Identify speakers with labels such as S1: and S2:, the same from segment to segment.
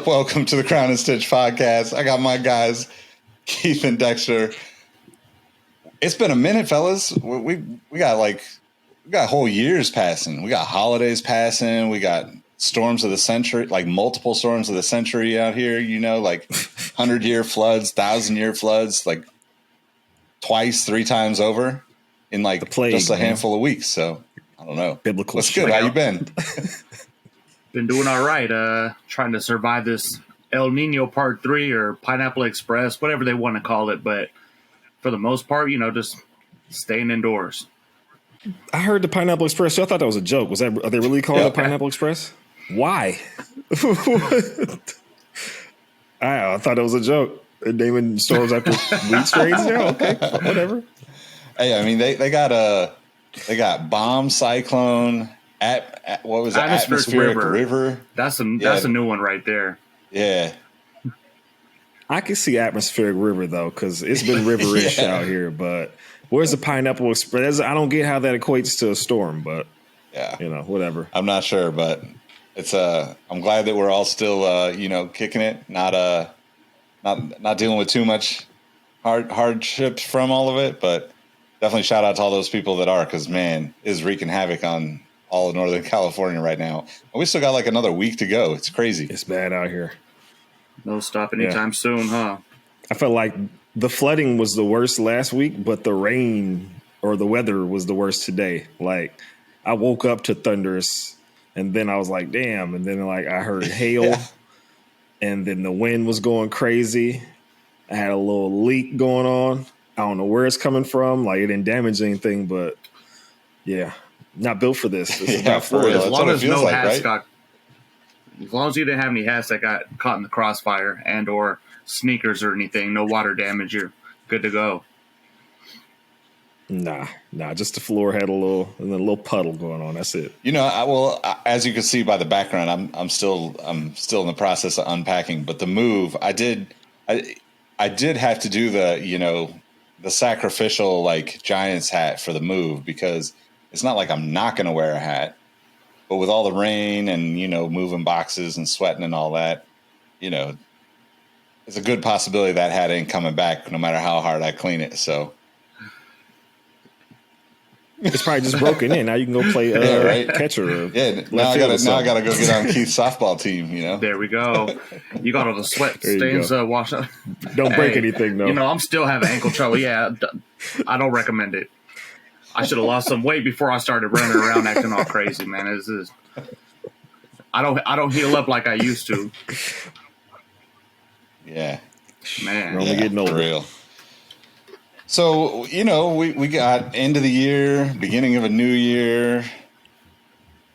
S1: Welcome to the Crown and Stitch podcast. I got my guys, Keith and Dexter. It's been a minute, fellas. We got whole years passing. We got holidays passing. We got storms of the century, like multiple storms of the century out here. You know, like 100-year floods, 1,000-year floods, like twice, 3 times over in like just a handful of weeks. So I don't know.
S2: Biblical.
S1: What's good? How you been?
S3: Been doing all right. Trying to survive this El Nino Part 3 or Pineapple Express, whatever they want to call it. But for the most part, you know, just staying indoors.
S2: I heard the Pineapple Express. I thought that was a joke. Are they really calling it Pineapple Express? Why? I thought it was a joke. They're naming storms after wheat strains. Yeah, okay, whatever.
S1: Hey, I mean they got bomb, cyclone. What was it? Atmospheric river.
S3: That's a new one right there.
S1: Yeah.
S2: I can see atmospheric river though, because it's been riverish out here. But where's the Pineapple Express? I don't get how that equates to a storm, but you know, whatever.
S1: I'm not sure, but it's I'm glad that we're all still kicking it, not dealing with too much hardships from all of it, but definitely shout out to all those people that are, because man, it's wreaking havoc on all of Northern California right now. And we still got like another week to go. It's crazy.
S2: It's bad out here.
S3: No stop anytime soon, huh?
S2: I felt like the flooding was the worst last week, but the rain or the weather was the worst today. Like I woke up to thunderous and then I was like, damn. And then like I heard hail and then the wind was going crazy. I had a little leak going on. I don't know where it's coming from. Like it didn't damage anything, but yeah. Not built for this. This is not for real.
S3: As long as no hats got, as long as you didn't have any hats that got caught in the crossfire and or sneakers or anything, no water damage, you're good to go. Nah.
S2: Just the floor had a little puddle going on. That's it.
S1: You know, as you can see by the background, I'm still in the process of unpacking. But the move, I did have to do the sacrificial like Giants hat for the move, because it's not like I'm not going to wear a hat, but with all the rain and, moving boxes and sweating and all that, it's a good possibility that hat ain't coming back no matter how hard I clean it. So
S2: it's probably just broken in. Now you can go play catcher.
S1: Now I got to go get on Keith's softball team,
S3: There we go. You got all the sweat stains washed up.
S2: Don't break anything, though.
S3: I'm still having ankle trouble. Yeah, I don't recommend it. I should have lost some weight before I started running around acting all crazy, man. I don't heal up like I used to.
S1: Yeah,
S3: man.
S2: We're only getting older.
S1: For real. So we got end of the year, beginning of a new year.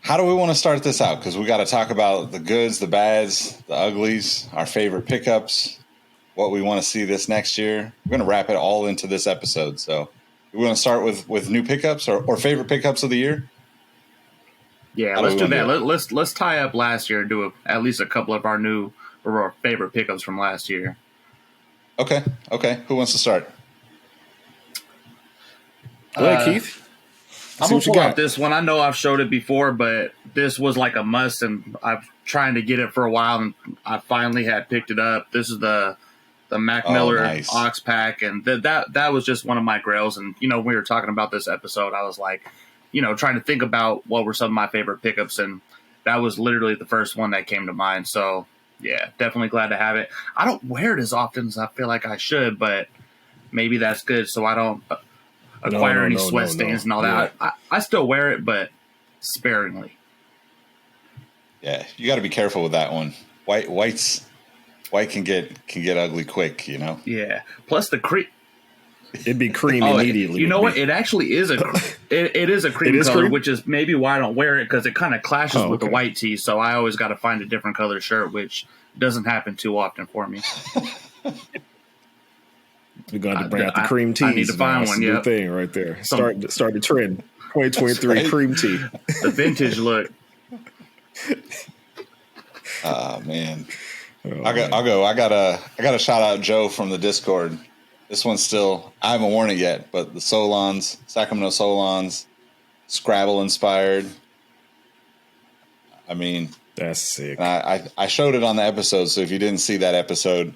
S1: How do we want to start this out? Because we got to talk about the goods, the bads, the uglies, our favorite pickups, what we want to see this next year. We're going to wrap it all into this episode. So. We want to start with new pickups or favorite pickups of the year?
S3: Yeah, let's do that. Let's tie up last year and do at least a couple of our favorite pickups from last year.
S1: Okay. Who wants to start?
S2: Go ahead, Keith.
S3: I'm going to pull out this one. I know I've showed it before, but this was like a must, and I've trying to get it for a while, and I finally had picked it up. This is the Mac Miller Ox Pack, and that was just one of my grails. And we were talking about this episode, I was like, trying to think about what were some of my favorite pickups, and that was literally the first one that came to mind. So yeah, definitely glad to have it. I don't wear it as often as I feel like I should, but maybe that's good, so I don't acquire any sweat stains and all that. I still wear it, but sparingly.
S1: Yeah, you got to be careful with that one. White can get ugly quick,
S3: Yeah. Plus the cream.
S2: It'd be cream immediately.
S3: You know what? It actually is it is a cream color, which is maybe why I don't wear it, because it kind of clashes with the white tee. So I always got to find a different color shirt, which doesn't happen too often for me.
S2: We're going to bring out the cream tees.
S3: I need to find one.
S2: Yeah, thing right there. Start the trend. 2023 cream tee.
S3: The vintage look.
S1: Oh man. I'll go. I gotta shout out Joe from the Discord. This one's still, I haven't worn it yet, but the Solons, Sacramento Solons, Scrabble inspired. I mean,
S2: That's sick.
S1: I showed it on the episode. So if you didn't see that episode,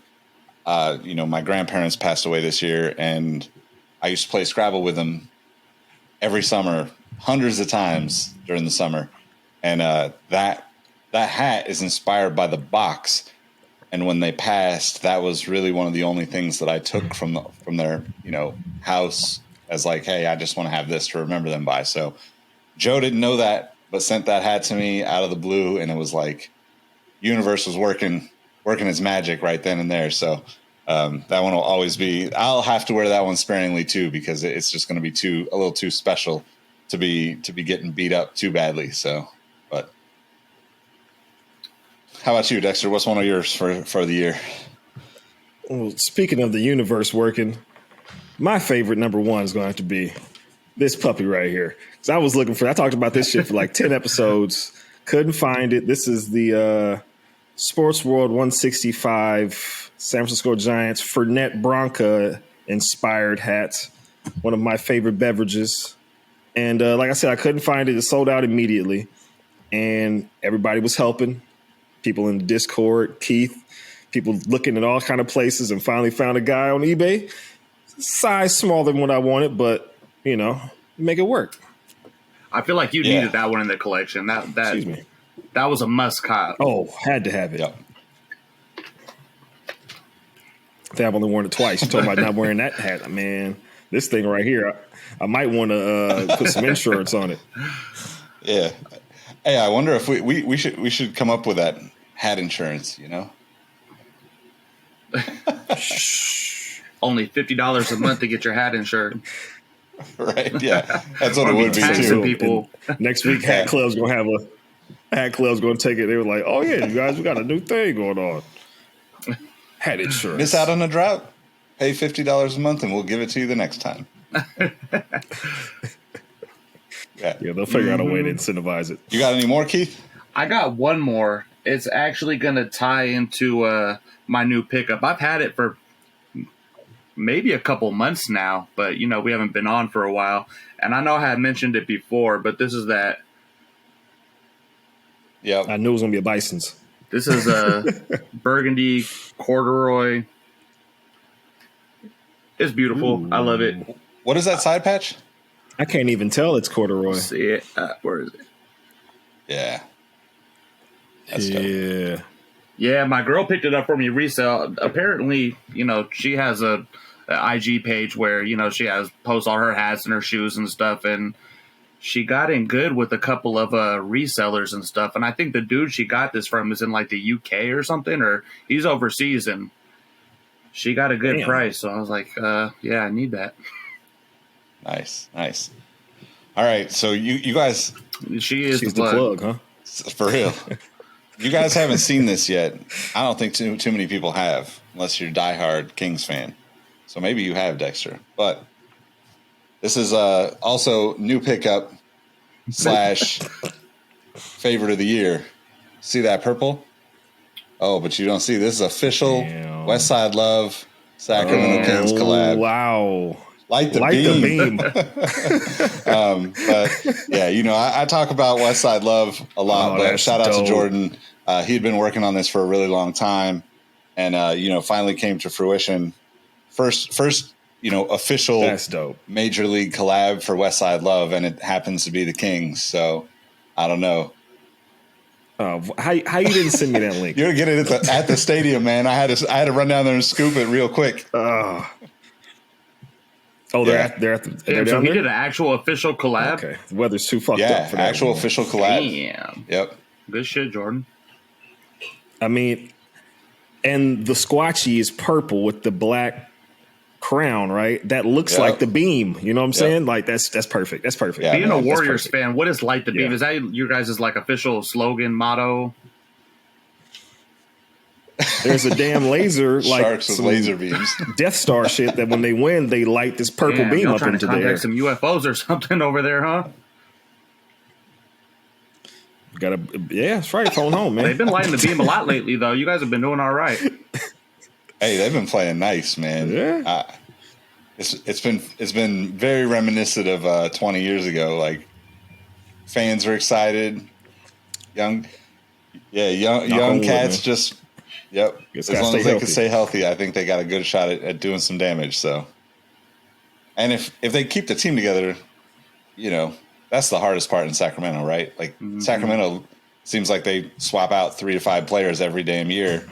S1: my grandparents passed away this year, and I used to play Scrabble with them every summer, hundreds of times during the summer. And that hat is inspired by the box. And when they passed, that was really one of the only things that I took from their house as like, hey, I just want to have this to remember them by. So Joe didn't know that, but sent that hat to me out of the blue, and it was like universe was working its magic right then and there. So that one will always be. I'll have to wear that one sparingly too, because it's just going to be a little too special to be getting beat up too badly. So, but. How about you, Dexter? What's one of yours for the year?
S2: Well, speaking of the universe working, my favorite number one is going to have to be this puppy right here. Because I talked about this shit for like 10 episodes. Couldn't find it. This is the Sports World 165 San Francisco Giants Fernet Branca inspired hat. One of my favorite beverages. And like I said, I couldn't find it. It sold out immediately. And everybody was helping. People in the Discord, Keith, people looking at all kind of places, and finally found a guy on eBay. Size smaller than what I wanted, but make it work.
S3: I feel like you needed that one in the collection. Excuse me. That was a must cop.
S2: Oh, had to have it. Yep. I think I've only worn it twice. You talking about not wearing that hat, man? This thing right here, I might want to put some insurance on it.
S1: Yeah. Hey, I wonder if we should come up with that hat insurance,
S3: Only $50 a month to get your hat insured.
S1: Right, yeah. That's what it would be too.
S3: People.
S2: Next week, Hat Club's going to have Hat Club's going to take it. They were like, oh, yeah, you guys, we got a new thing going on. Hat insurance.
S1: Miss out on a drop? Pay $50 a month and we'll give it to you the next time.
S2: Yeah, they'll figure out a way to incentivize it.
S1: You got any more, Keith?
S3: I got one more. It's actually going to tie into my new pickup. I've had it for maybe a couple months now, but, we haven't been on for a while. And I know I had mentioned it before, but this is that.
S1: Yeah,
S2: I knew it was going to be a Bison's.
S3: This is a burgundy corduroy. It's beautiful. Ooh. I love it.
S1: What is that side patch?
S2: I can't even tell it's corduroy.
S3: See it? Where is it?
S1: Yeah.
S2: That's dope.
S3: Yeah, my girl picked it up for me resale. Apparently, she has a IG page where, she posts all her hats and her shoes and stuff. And she got in good with a couple of resellers and stuff. And I think the dude she got this from is in like the UK or something, or he's overseas. And she got a good price. So I was like, yeah, I need that.
S1: Nice. All right, so you guys...
S3: She's
S2: the plug, huh?
S1: For real. You guys haven't seen this yet. I don't think too many people have, unless you're a diehard Kings fan. So maybe you have, Dexter. But this is also new pickup / favorite of the year. See that purple? Oh, but you don't see. This is official Westside Love Sacramento Kings collab.
S2: Wow.
S1: Light the beam. But yeah, I talk about Westside Love a lot, but shout out to Jordan. He'd been working on this for a really long time, and finally came to fruition. First, official
S2: that's dope.
S1: Major League collab for Westside Love, and it happens to be the Kings. So I don't know.
S2: How you didn't send me that link?
S1: You're getting it at the stadium, man. I had to run down there and scoop it real quick.
S2: They're down
S3: so he
S2: there?
S3: did an actual official collab?
S2: Okay. The weather's too fucked up for that.
S1: Actual official collab.
S3: Damn.
S1: Yep.
S3: Good shit, Jordan.
S2: I mean, and the squatchee is purple with the black crown, right? That looks like the beam. You know what I'm saying? Like that's perfect. That's perfect.
S3: Yeah, being a Warriors fan, what is Light the Beam? Is that your guys' like official slogan, motto?
S2: There's a damn laser, like
S1: Sharks with laser beams,
S2: Death Star shit. That when they win, they light this purple beam up into the air.
S3: Some UFOs or something over there, huh?
S2: That's right. Phone home, man.
S3: They've been lighting the beam a lot lately, though. You guys have been doing all right.
S1: Hey, they've been playing nice, man.
S2: Yeah.
S1: It's been very reminiscent of 20 years ago. Like fans are excited, young Yeah, young cats just, yep. As long as they can stay healthy, I think they got a good shot at doing some damage. So, and if they keep the team together, that's the hardest part in Sacramento, right? Like Sacramento seems like they swap out 3 to 5 players every damn year.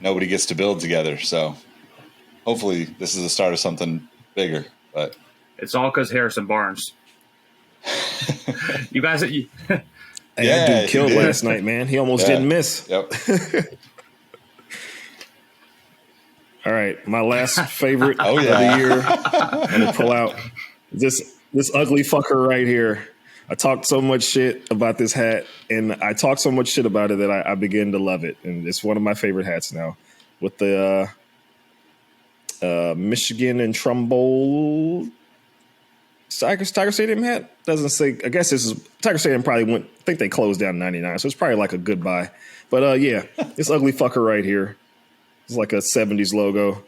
S1: Nobody gets to build together. So hopefully this is the start of something bigger. But
S3: it's all because Harrison Barnes. You guys,
S2: that dude killed last night, man. He almost didn't miss.
S1: Yep.
S2: All right, my last favorite of the year. I'm gonna pull out this ugly fucker right here. I talked so much shit about this hat, and I talked so much shit about it that I begin to love it, and it's one of my favorite hats now. With the Michigan and Trumbull Tiger Stadium hat. Doesn't say. I guess this is Tiger Stadium. Probably went. I think they closed down in '99, so it's probably like a goodbye. But yeah, this ugly fucker right here. It's like a '70s logo.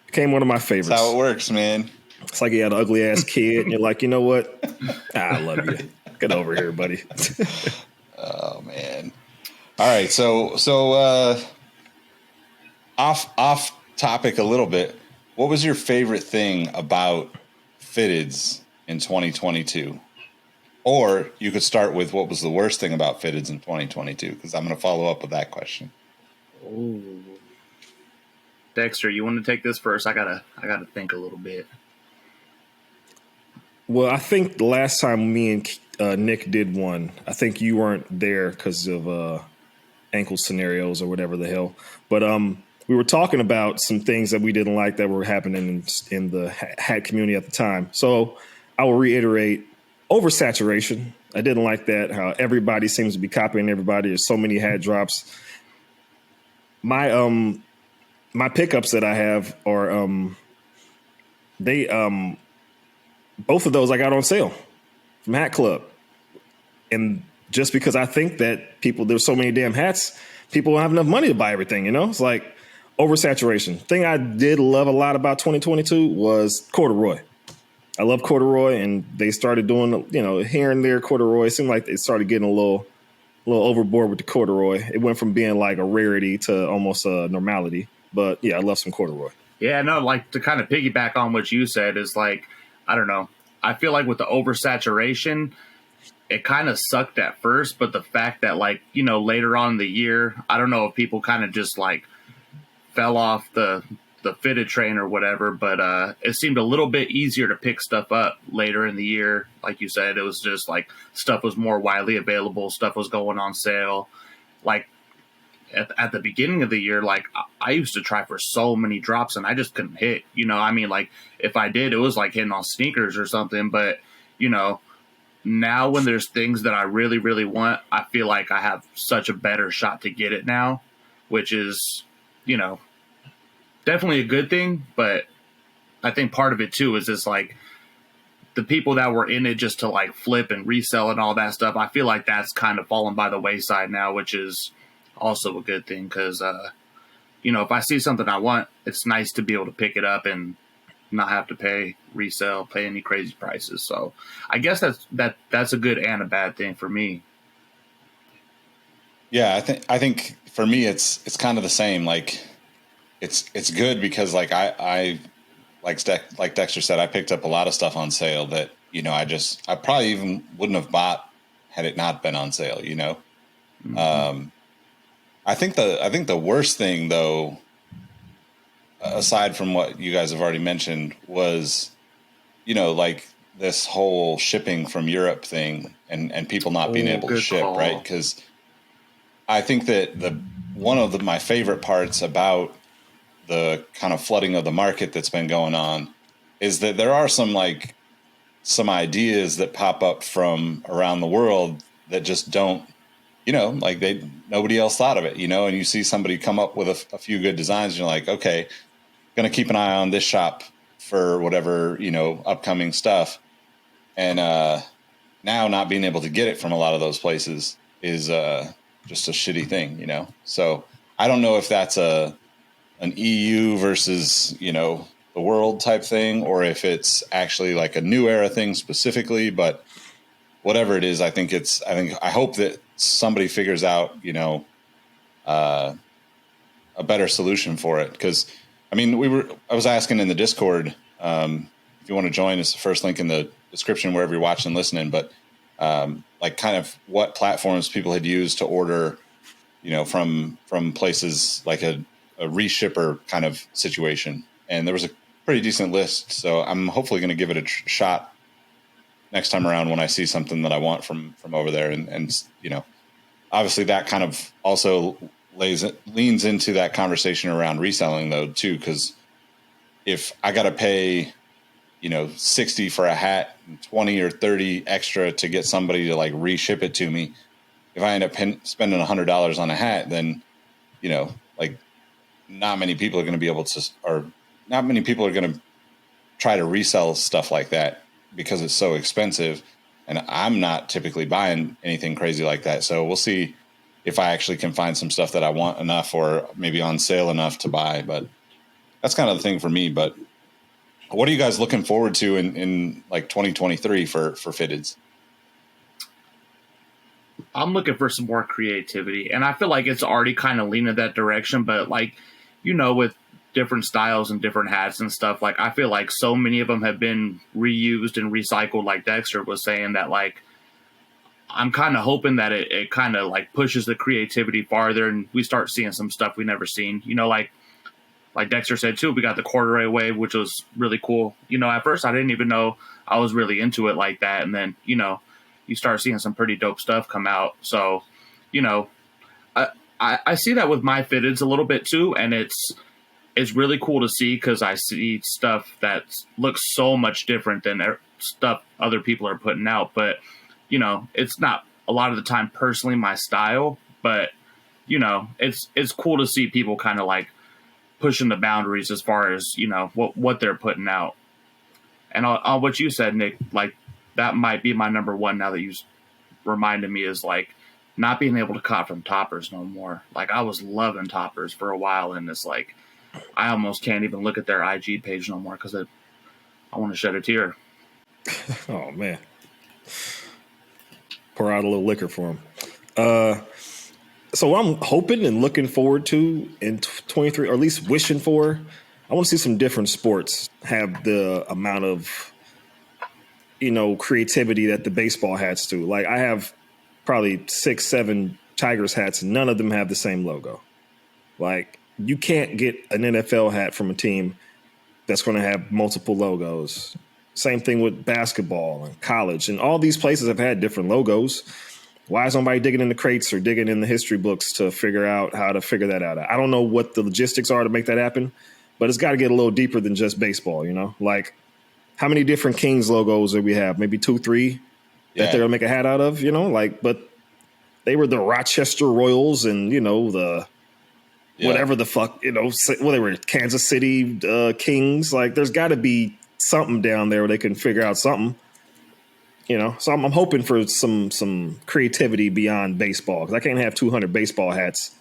S2: Became one of my favorites.
S1: That's how it works, man.
S2: It's like you had an ugly ass kid, and you're like, you know what? I love you. Get over here, buddy.
S1: Oh man. All right, so off topic a little bit. What was your favorite thing about fitteds in 2022? Or you could start with what was the worst thing about fitteds in 2022, because I'm going to follow up with that question.
S3: Ooh. Dexter, you want to take this first? I gotta think a little bit.
S2: Well, I think the last time me and Nick did one, I think you weren't there because of ankle scenarios or whatever the hell. But we were talking about some things that we didn't like that were happening in the hat community at the time. So I will reiterate, oversaturation. I didn't like that, how everybody seems to be copying everybody. There's so many hat drops. My pickups that I have are both of those I got on sale from Hat Club. And just because I think that there's so many damn hats, people don't have enough money to buy everything, It's like oversaturation. Thing I did love a lot about 2022 was corduroy. I love corduroy, and they started doing, here and there corduroy. It seemed like they started getting a little overboard with the corduroy. It went from being like a rarity to almost a normality. But yeah, I love some corduroy.
S3: Yeah, no, like to kind of piggyback on what you said is like, I don't know. I feel like with the oversaturation, it kind of sucked at first, but the fact that later on in the year, I don't know if people kind of just like fell off the fitted train or whatever, but it seemed a little bit easier to pick stuff up later in the year. Like you said, it was just like stuff was more widely available. Stuff was going on sale. Like at the beginning of the year, like I used to try for so many drops and I just couldn't hit, like if I did, it was like hitting on sneakers or something. But, now when there's things that I really, really want, I feel like I have such a better shot to get it now, which is, definitely a good thing. But I think part of it too is just like the people that were in it just to like flip and resell and all that stuff. I feel like that's kind of fallen by the wayside now, which is also a good thing because, if I see something I want, it's nice to be able to pick it up and not have to pay any crazy prices. So I guess that's a good and a bad thing for me.
S1: Yeah, I think for me it's kind of the same. Like it's good because like I like Dexter said, I picked up a lot of stuff on sale that I probably even wouldn't have bought had it not been on sale. Mm-hmm. I think the worst thing though, aside from what you guys have already mentioned, was like this whole shipping from Europe thing and people not being able to ship, right? Because I think that one of my favorite parts about the kind of flooding of the market that's been going on is that there are some ideas that pop up from around the world that just don't, nobody else thought of it, and you see somebody come up with a few good designs and you're like, okay, going to keep an eye on this shop for whatever, upcoming stuff. And now not being able to get it from a lot of those places is just a shitty thing, So I don't know if that's an EU versus, the world type thing, or if it's actually like a new era thing specifically, but whatever it is, I hope that somebody figures out, a better solution for it. Because, I mean, I was asking in the Discord, if you want to join, it's the first link in the description wherever you're watching and listening, but like kind of what platforms people had used to order, from places like a reshipper kind of situation. And there was a pretty decent list. So I'm hopefully going to give it a shot next time around when I see something that I want from over there. And obviously that kind of also leans into that conversation around reselling though too. Cause if I got to pay, 60 for a hat and 20 or 30 extra to get somebody to like reship it to me, if I end up spending $100 on a hat, then, like not many people are going to be able to, or not many people are going to try to resell stuff like that because it's so expensive. And I'm not typically buying anything crazy like that. So we'll see if I actually can find some stuff that I want enough or maybe on sale enough to buy. But that's kind of the thing for me. But what are you guys looking forward to in like 2023 for fitteds?
S3: I'm looking for some more creativity, and I feel like it's already kind of leaning that direction. But like, with different styles and different hats and stuff, like I feel like so many of them have been reused and recycled. Like Dexter was saying that, like, I'm kind of hoping that it kind of like pushes the creativity farther, and we start seeing some stuff we never seen. Like Dexter said too, we got the corduroy wave, which was really cool. At first I didn't even know I was really into it like that, and then you start seeing some pretty dope stuff come out. So, I see that with my fitteds a little bit too, and it's really cool to see because I see stuff that looks so much different than stuff other people are putting out. But it's not a lot of the time personally my style, but it's cool to see people kind of like pushing the boundaries as far as what they're putting out. And on what you said, Nick, like that might be my number one now that you reminded me, is like not being able to cop from toppers no more. Like I was loving toppers for a while, and it's like I almost can't even look at their IG page no more because I want to shed a tear.
S2: Oh man, pour out a little liquor for him. So what I'm hoping and looking forward to in 23, or at least wishing for, I want to see some different sports have the amount of creativity that the baseball hats do. Like I have probably 6, 7 Tigers hats, and none of them have the same logo. Like you can't get an NFL hat from a team that's going to have multiple logos. Same thing with basketball and college, and all these places have had different logos. Why is somebody digging in the crates or digging in the history books to figure out how to figure that out? I don't know what the logistics are to make that happen, but it's got to get a little deeper than just baseball, Like, how many different Kings logos do we have? Maybe 2, 3 that they're going to make a hat out of, But they were the Rochester Royals and, the whatever the fuck, they were Kansas City Kings. Like, there's got to be something down there where they can figure out something. So I'm hoping for some creativity beyond baseball, because I can't have 200 baseball hats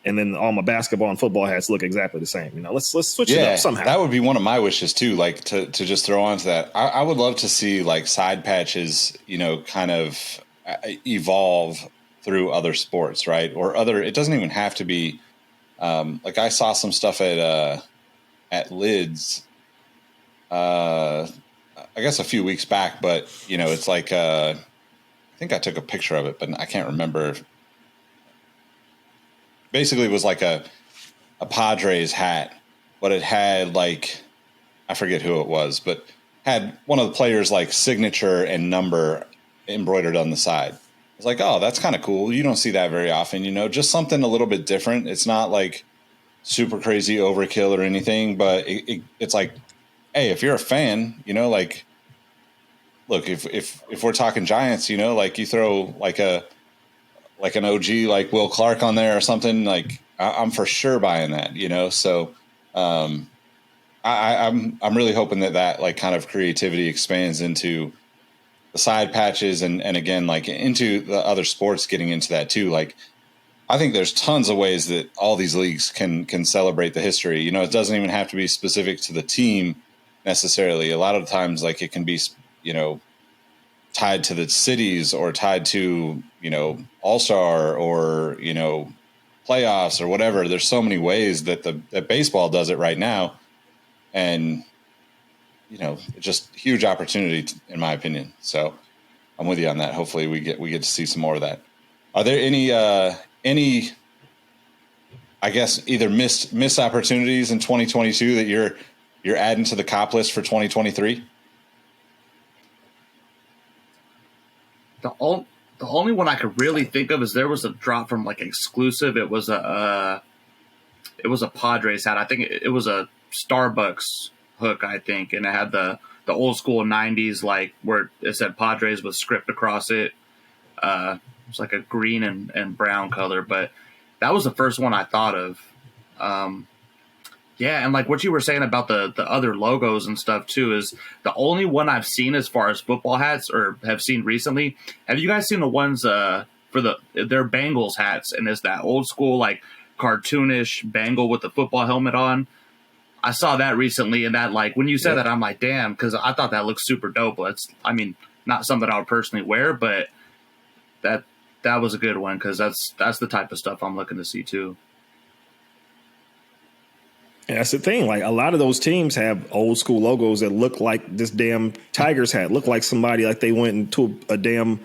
S2: and then all my basketball and football hats look exactly the same. Let's switch it up somehow.
S1: That would be one of my wishes too, like to just throw onto that. I would love to see like side patches, kind of evolve through other sports, right? Or it doesn't even have to be like I saw some stuff at Lids. I guess a few weeks back, but it's like I think I took a picture of it, but I can't remember. Basically, it was like a Padres hat, but it had like I forget who it was, but had one of the players' like signature and number embroidered on the side. It's like, oh, that's kind of cool. You don't see that very often, just something a little bit different. It's not like super crazy overkill or anything, but it's like, hey, if you're a fan, like, look, if we're talking Giants, like you throw like an OG like Will Clark on there or something, like I'm for sure buying that, So I'm really hoping that like kind of creativity expands into the side patches and again like into the other sports, getting into that too. Like I think there's tons of ways that all these leagues can celebrate the history. It doesn't even have to be specific to the team necessarily. A lot of times, like it can be, tied to the cities or tied to, All-Star or, playoffs or whatever. There's so many ways that baseball does it right now. And, just huge opportunity in my opinion. So I'm with you on that. Hopefully we get to see some more of that. Are there any, I guess, either missed opportunities in 2022 that you're adding to the cop list for 2023?
S3: The only one I could really think of is there was a drop from like exclusive. It was a Padres hat. I think it was a Starbucks hook, I think, and it had the old school 90s, like where it said Padres with script across it. It's like a green and brown color, but that was the first one I thought of. Yeah, and like what you were saying about the other logos and stuff too is the only one I've seen as far as football hats or have seen recently. Have you guys seen the ones for their Bengals hats? And it's that old school like cartoonish Bengal with the football helmet on. I saw that recently, and that like when you said that, I'm like, damn, because I thought that looked super dope. Not something I would personally wear, but that was a good one because that's the type of stuff I'm looking to see too.
S2: Yeah, that's the thing. Like a lot of those teams have old school logos that look like this damn Tigers hat. Look like somebody like they went into a damn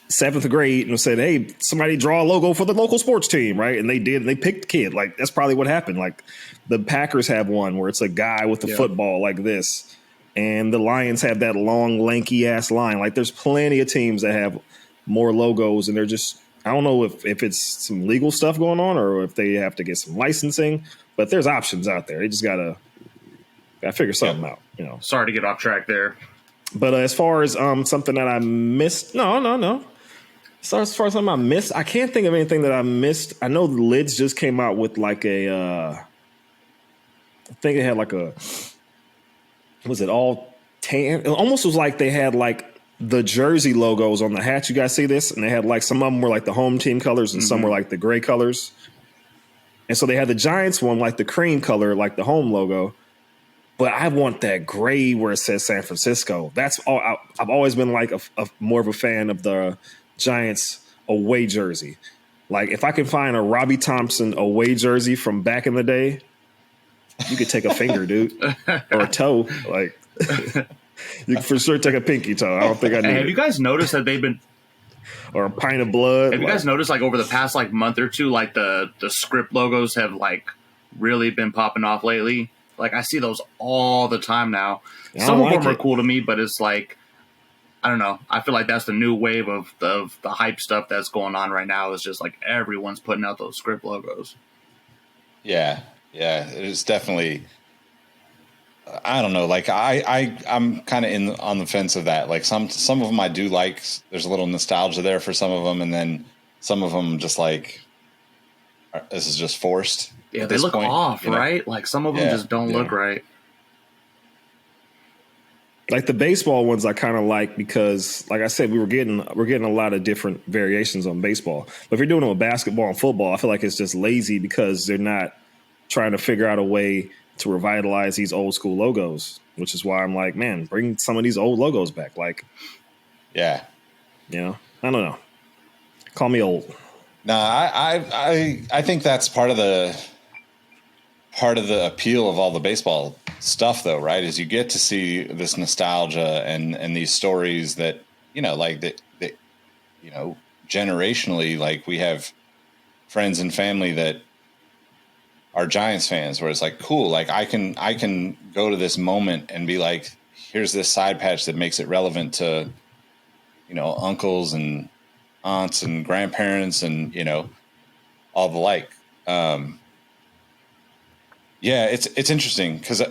S2: 7th grade and said, "Hey, somebody draw a logo for the local sports team," right? And they did. And they picked the kid. Like that's probably what happened. Like the Packers have one where it's a guy with a football like this, and the Lions have that long, lanky ass line. Like there's plenty of teams that have more logos, and they're just. I don't know if it's some legal stuff going on or if they have to get some licensing, but there's options out there. They just gotta figure something out.
S3: Sorry to get off track there,
S2: but as far as something that I missed, no. So as far as something I missed, I can't think of anything that I missed. I know the Lids just came out with like I think it had like was it all tan? It almost was like they had like the jersey logos on the hats. You guys see this? And they had like some of them were like the home team colors and some were like the gray colors. And so they had the Giants one like the cream color, like the home logo. But I want that gray where it says San Francisco. That's all. I've always been like a more of a fan of the Giants away jersey. Like if I can find a Robbie Thompson away jersey from back in the day, you could take a finger, dude, or a toe. Like you can for sure take a pinky toe. I don't think I need.
S3: Have you guys noticed that they've been
S2: or a pint of blood?
S3: Have you guys noticed like over the past like month or two, like the script logos have like really been popping off lately? Like I see those all the time now. Some of them are cool to me, but it's like I don't know. I feel like that's the new wave of the hype stuff that's going on right now. Is just like everyone's putting out those script logos.
S1: Yeah, it's definitely. I don't know. Like I'm kind of on the fence of that. Like some of them I do like. There's a little nostalgia there for some of them, and then some of them just like this is just forced.
S3: Yeah, they look off, right? Like some of them just don't look right.
S2: Like the baseball ones, I kind of like because, like I said, we're getting a lot of different variations on baseball. But if you're doing it with basketball and football, I feel like it's just lazy because they're not trying to figure out a way to revitalize these old school logos, which is why I'm like, man, bring some of these old logos back. Like,
S1: I
S2: don't know. Call me old.
S1: No, I think that's part of the appeal of all the baseball stuff, though, right? Is you get to see this nostalgia and these stories that like that generationally, like we have friends and family that are Giants fans, where it's like, cool, like I can go to this moment and be like, here's this side patch that makes it relevant to, uncles and aunts and grandparents and, all the like. It's interesting because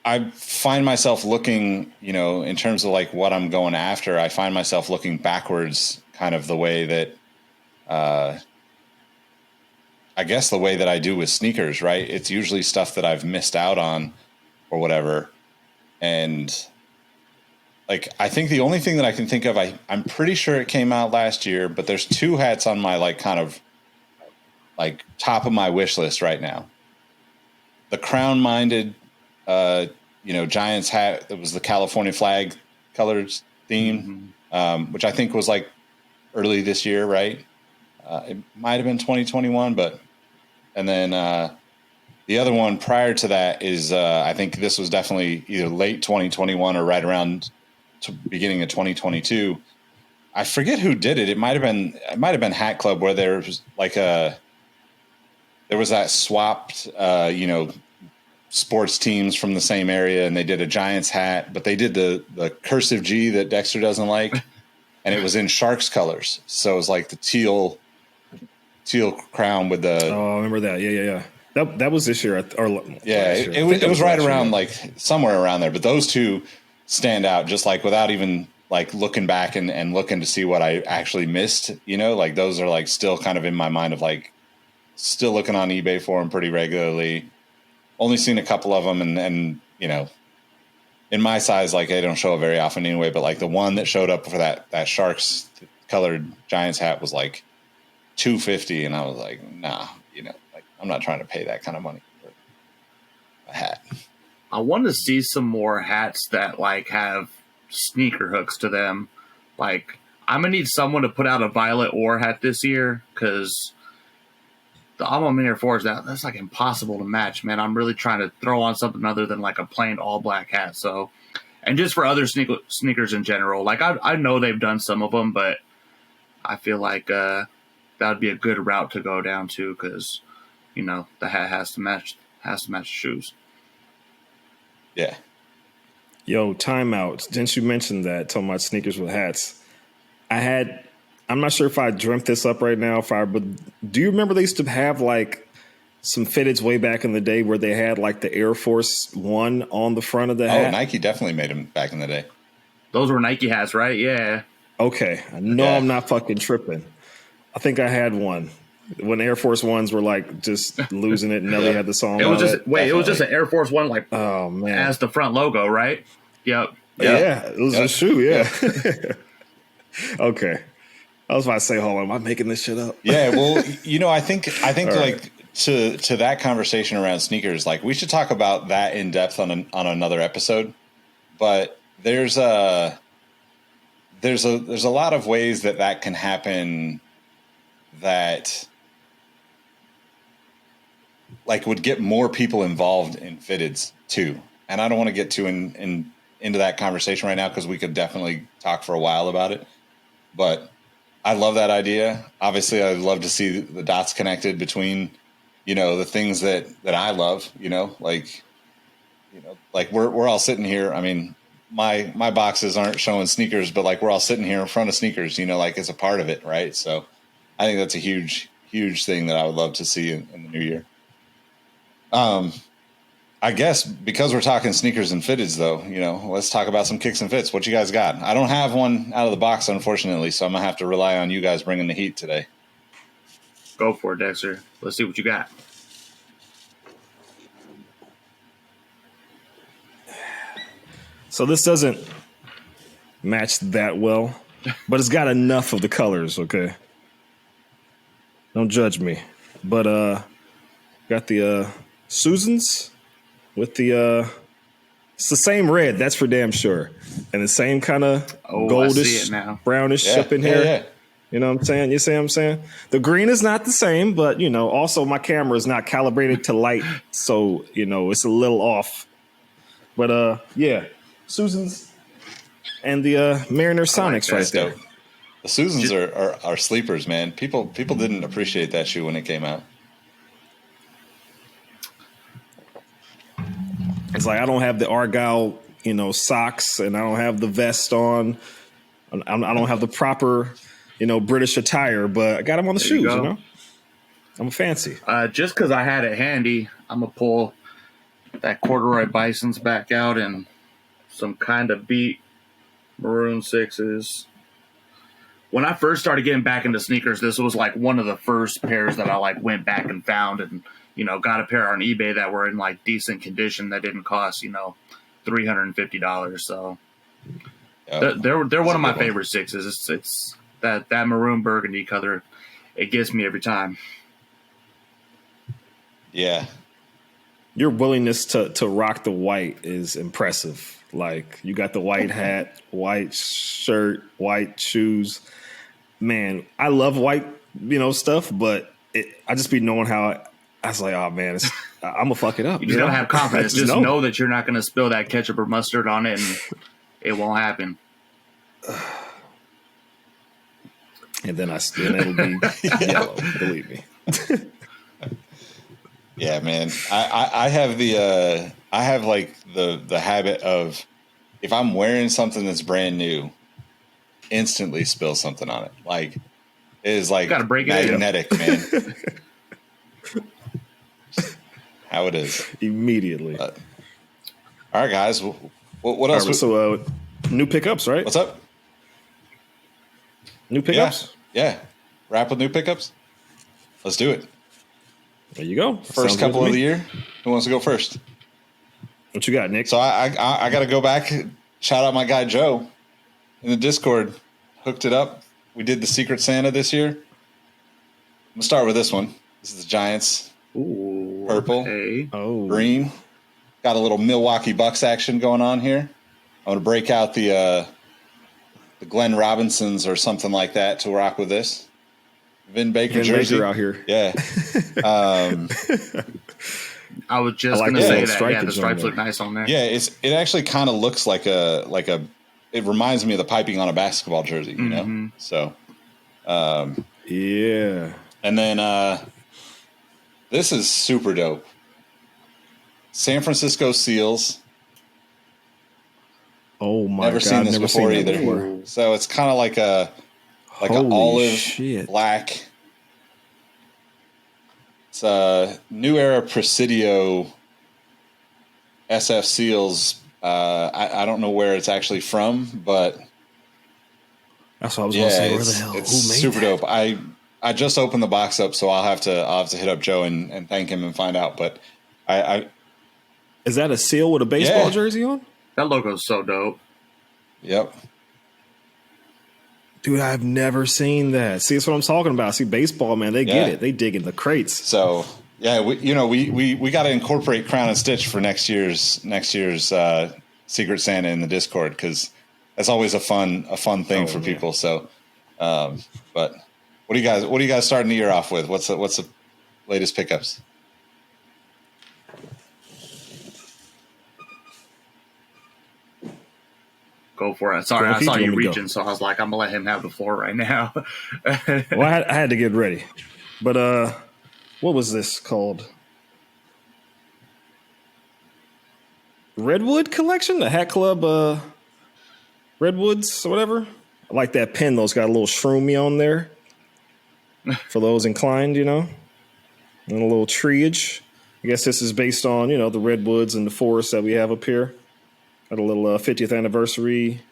S1: I find myself looking, in terms of like what I'm going after, I find myself looking backwards kind of the way that, I guess the way that I do with sneakers, right? It's usually stuff that I've missed out on or whatever. And like, I think the only thing that I can think of, I'm pretty sure it came out last year, but there's two hats on my like kind of like top of my wish list right now. The crown minded, Giants hat that was the California flag colors theme. which I think was like early this year, right? It might have been 2021, and then the other one prior to that is I think this was definitely either late 2021 or right around beginning of 2022. I forget who did it. It might have been Hat Club, where there was like there was that swapped, sports teams from the same area, and they did a Giants hat, but they did the cursive G that Dexter doesn't like, and it was in Sharks colors. So it was like the teal crown with the.
S2: Oh, I remember that. Yeah. That was this year,
S1: It was right around like somewhere around there. But those two stand out, just like without even like looking back and looking to see what I actually missed. Like those are like still kind of in my mind of like still looking on eBay for them pretty regularly. Only seen a couple of them, and in my size, like they don't show up very often anyway. But like the one that showed up for that Sharks colored Giants hat was like $250, and I was like, nah, like I'm not trying to pay that kind of money for a hat.
S3: I want to see some more hats that like have sneaker hooks to them. Like I'm gonna need someone to put out a Violet Ore hat this year, because the I'm Air Force, that's like impossible to match, man. I'm really trying to throw on something other than like a plain all black hat. So, and just for other sneakers in general, like I know they've done some of them, but I feel like that would be a good route to go down to, because the hat has to match the shoes.
S1: Yeah.
S2: Yo, timeout. Since you mentioned that, talking about sneakers with hats, I'm not sure if I dreamt this up right now. But do you remember they used to have like some fitteds way back in the day where they had like the Air Force One on the front of the hat?
S1: Oh, Nike definitely made them back in the day.
S3: Those were Nike hats, right? Yeah.
S2: Okay. I know I'm not fucking tripping. I think I had one when Air Force Ones were like just losing it, and Nelly had the song.
S3: It was just an Air Force One, like,
S2: oh man,
S3: as the front logo, right? Yep.
S2: Yeah, it was a shoe. Yeah. Okay. I was about to say, hold on, am I making this shit up?
S1: Yeah, well, I think like right. to that conversation around sneakers, like we should talk about that in depth on another episode. But there's a lot of ways that can happen that like would get more people involved in fitteds too. And I don't want to get too into that conversation right now, because we could definitely talk for a while about it. But I love that idea. Obviously, I'd love to see the dots connected between, the things that I love, like we're all sitting here. I mean, my boxes aren't showing sneakers, but like we're all sitting here in front of sneakers, like it's a part of it. Right. So I think that's a huge, huge thing that I would love to see in the new year. I guess because we're talking sneakers and fitteds, though, let's talk about some kicks and fits. What you guys got? I don't have one out of the box, unfortunately, so I'm going to have to rely on you guys bringing the heat today.
S3: Go for it, Dexter. Let's see what you got.
S2: So this doesn't match that well, but it's got enough of the colors, okay? Don't judge me. But got the Susans with the it's the same red, that's for damn sure, and the same kind of goldish, brownish up in here. Yeah. You know what I'm saying? You see what I'm saying? The green is not the same, but also my camera is not calibrated to light, so it's a little off. But yeah, Susans and the Mariner Sonics right there.
S1: The Susans are sleepers, man. People didn't appreciate that shoe when it came out.
S2: It's like I don't have the Argyle, socks, and I don't have the vest on. I don't have the proper, British attire, but I got them on the shoes. I'm fancy.
S3: Just because I had it handy, I'm gonna pull that corduroy Bisons back out and some kind of beat maroon 6s. When I first started getting back into sneakers, this was like one of the first pairs that I like went back and found and. Got a pair on eBay that were in like decent condition that didn't cost, $350. So they're one of my favorite 6s. It's that maroon burgundy color. It gets me every time.
S1: Yeah.
S2: your willingness to rock the white is impressive. Like, you got the white hat, white shirt, white shoes. Man, I love white, stuff, but I just be knowing how I was like, oh man, I'm gonna fuck it up.
S3: You just gotta have confidence. just know that you're not gonna spill that ketchup or mustard on it, and it won't happen.
S2: And then it'll be yellow. Believe me.
S1: Yeah, man. I have the habit of, if I'm wearing something that's brand new, instantly spill something on it. Like, it is like magnetic, man. How it is
S2: immediately.
S1: All right, guys. What else?
S2: So new pickups, right?
S1: What's up?
S2: New pickups.
S1: Yeah. Wrap with new pickups. Let's do it.
S2: There you go.
S1: First couple of the year. Who wants to go first?
S2: What you got, Nick?
S1: So I got to go back. Shout out my guy Joe in the Discord. Hooked it up. We did the Secret Santa this year. I'm gonna start with this one. This is the Giants.
S3: Ooh,
S1: purple, green. Got a little Milwaukee Bucks action going on here. I'm gonna break out the Glenn Robinsons or something like that to rock with this. Vin Baker jersey
S2: Baker out here.
S1: Yeah.
S3: I was just going to say that. Yeah, the stripes look nice on there.
S1: Yeah, it actually kind of looks like a. It reminds me of the piping on a basketball jersey, you know. So,
S2: yeah.
S1: And then this is super dope. San Francisco Seals.
S2: Oh my
S1: Never
S2: God!
S1: seen this before either.
S2: Before.
S1: So it's kind of like an olive black. It's a New Era Presidio SF Seals. I don't know where it's actually from, but
S2: that's what I was going to say. Where the hell?
S1: It's super dope. I just opened the box up, so I'll have to hit up Joe and thank him and find out. But
S2: is that a seal with a baseball jersey on?
S3: That logo's so dope.
S1: Yep.
S2: Dude, I've never seen that. See, that's what I'm talking about. See, baseball, man, they get it. They dig in the crates.
S1: So, yeah, we got to incorporate Crown and Stitch for next year's Secret Santa in the Discord, because that's always a fun thing for people. So, but what are you guys starting the year off with? What's the latest pickups?
S3: Go for it. Sorry, I saw you reaching, so I was like, I'm gonna let him have the floor right now.
S2: Well, I had to get ready, but what was this called? Redwood Collection, the Hat Club, Redwoods or whatever. I like that pen though. It's got a little shroomy on there for those inclined, and a little treeage. I guess this is based on the redwoods and the forest that we have up here. Got a little 50th anniversary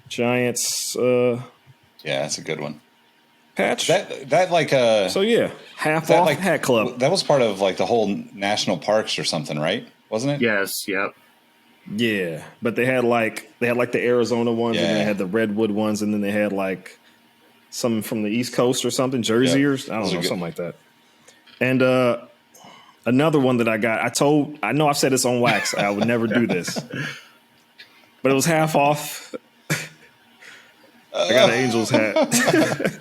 S2: Giants.
S1: Yeah, that's a good one.
S2: Patch.
S1: That like
S2: So yeah, half off Hat Club.
S1: That was part of like the whole national parks or something, right? Wasn't it?
S3: Yes. Yep.
S2: Yeah, but they had like the Arizona ones, and then they had the redwood ones, and then they had like some from the East Coast or something, Jersey or I don't know, something like that. And another one that I got, I know I've said this on wax. I would never do this. But it was half off. I got an Angels hat.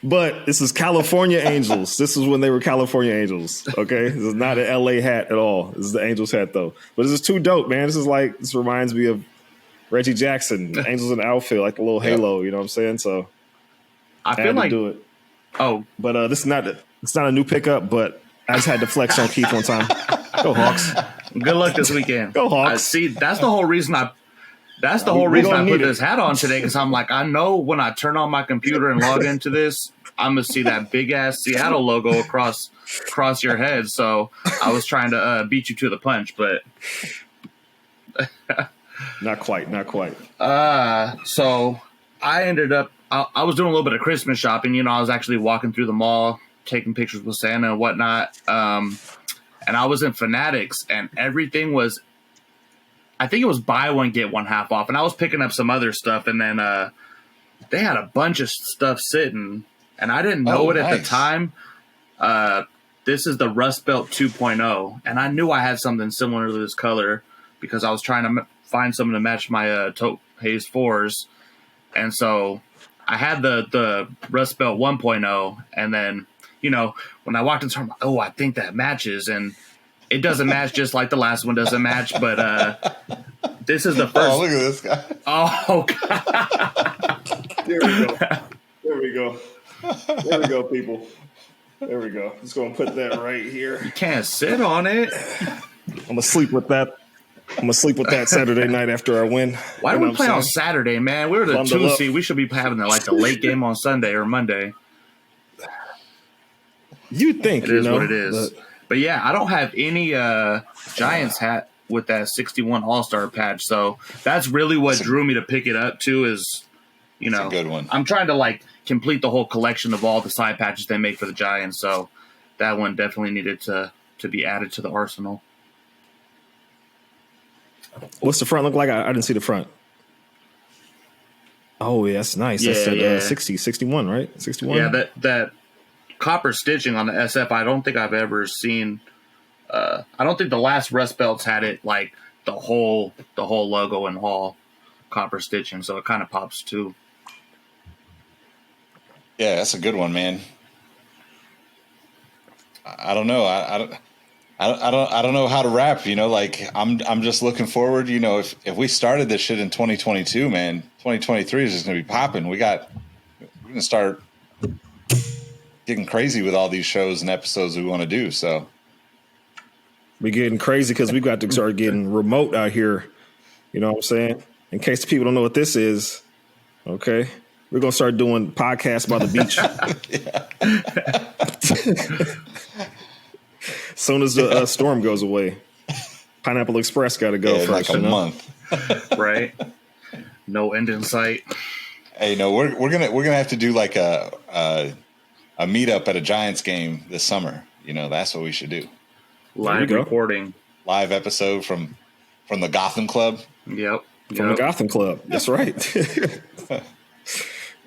S2: But this is California Angels. This is when they were California Angels. Okay? This is not an LA hat at all. This is the Angels hat, though. But this is too dope, man. This reminds me of Reggie Jackson, Angels in the outfield, like a little halo, you know what I'm saying? So
S3: I feel like
S2: do it.
S3: Oh.
S2: But it's not a new pickup, but I just had to flex on Keith one time. Go Hawks.
S3: Good luck this weekend.
S2: Go Hawks.
S3: See, that's the whole reason I put this hat on today, because I'm like, I know when I turn on my computer and log into this, I'm gonna see that big ass Seattle logo across your head. So I was trying to beat you to the punch, but
S2: not quite.
S3: So I ended up. I was doing a little bit of Christmas shopping. I was actually walking through the mall, taking pictures with Santa and whatnot. And I was in Fanatics, and everything was, I think it was buy one, get one half off. And I was picking up some other stuff, and then they had a bunch of stuff sitting, and I didn't know it at the time. This is the Rust Belt 2.0, and I knew I had something similar to this color because I was trying to find something to match my Taupe Haze 4s, and so I had the Rust Belt 1.0, and then when I walked into the store, I'm like, I think that matches, and it doesn't match just like the last one doesn't match, but this is the first.
S1: Oh, look at this guy!
S3: Oh God!
S2: There we go. There we go. There we go, people. There we go. Just gonna put that right here.
S3: You can't sit on it.
S2: I'm gonna sleep with that. Saturday night after I win.
S3: Why do we play on Saturday, man? We're the 2 seed. We should be having the late game on Sunday or Monday.
S2: You'd think
S3: it is what it is. But yeah, I don't have any Giants hat with that 61 All-Star patch, so that's really what drew me to pick it up too. Is
S1: it's a good one.
S3: I'm trying to complete the whole collection of all the side patches they make for the Giants, so that one definitely needed to be added to the arsenal.
S2: What's the front look like? I didn't see the front. Oh, yeah, that's nice.
S3: Yeah,
S2: that's 61, right? 61?
S3: Yeah, that copper stitching on the SF, I don't think I've ever seen. I don't think the last Rust Belts had it the whole logo and all copper stitching, so it kind of pops too.
S1: Yeah, that's a good one, man. I don't know. I don't know how to wrap. I'm just looking forward. If we started this shit in 2022, man, 2023 is just gonna be popping. We're gonna start getting crazy with all these shows and episodes we want to do. So
S2: we're getting crazy because we got to start getting remote out here. You know what I'm saying? In case people don't know what this is, okay, we're gonna start doing podcasts by the beach. As soon as the storm goes away, Pineapple Express got to go for
S1: like a month,
S3: right? No end in sight.
S1: Hey, no, we're gonna have to do a meetup at a Giants game this summer. That's what we should do.
S3: Live recording,
S1: live episode from the Gotham Club.
S3: Yep,
S2: from the Gotham Club. That's right.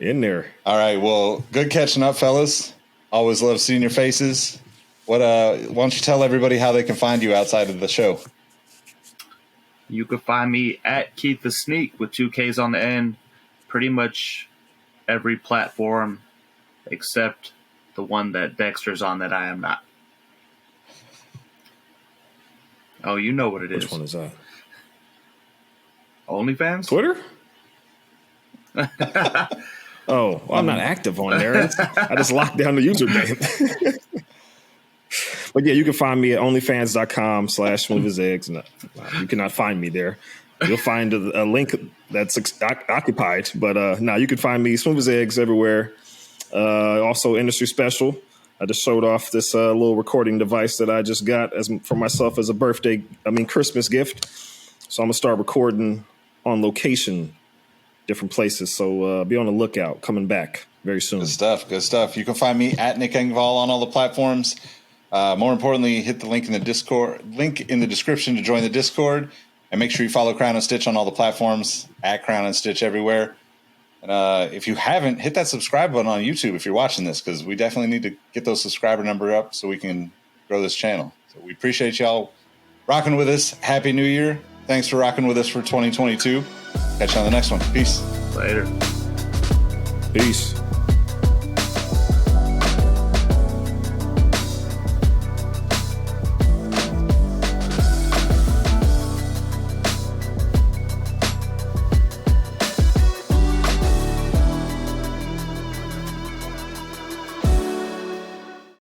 S2: In there.
S1: All right. Well, good catching up, fellas. Always love seeing your faces. Why don't you tell everybody how they can find you outside of the show?
S3: You can find me at Keith the Sneak with 2 Ks on the end. Pretty much every platform except the one that Dexter's on that I am not. Oh, you know what it is.
S2: Which one is that?
S3: OnlyFans?
S2: Twitter? Oh, well, I'm not active on there. I just locked down the username. But yeah, you can find me at onlyfans.com/smoothaseggs. No, you cannot find me there. You'll find a link that's occupied. But no, you can find me Smooth as Eggs everywhere. Also, Industry Special. I just showed off this little recording device that I just got for myself as a Christmas gift. So I'm going to start recording on location, different places. So be on the lookout. Coming back very soon.
S1: Good stuff. Good stuff. You can find me at Nick Engvall on all the platforms. More importantly, hit the link in the description to join the Discord, and make sure you follow Crown and Stitch on all the platforms at Crown and Stitch everywhere. And if you haven't, hit that subscribe button on YouTube if you're watching this, because we definitely need to get those subscriber number up so we can grow this channel. So we appreciate y'all rocking with us. Happy New Year. Thanks for rocking with us for 2022. Catch you on the next one. Peace.
S3: Later.
S2: Peace.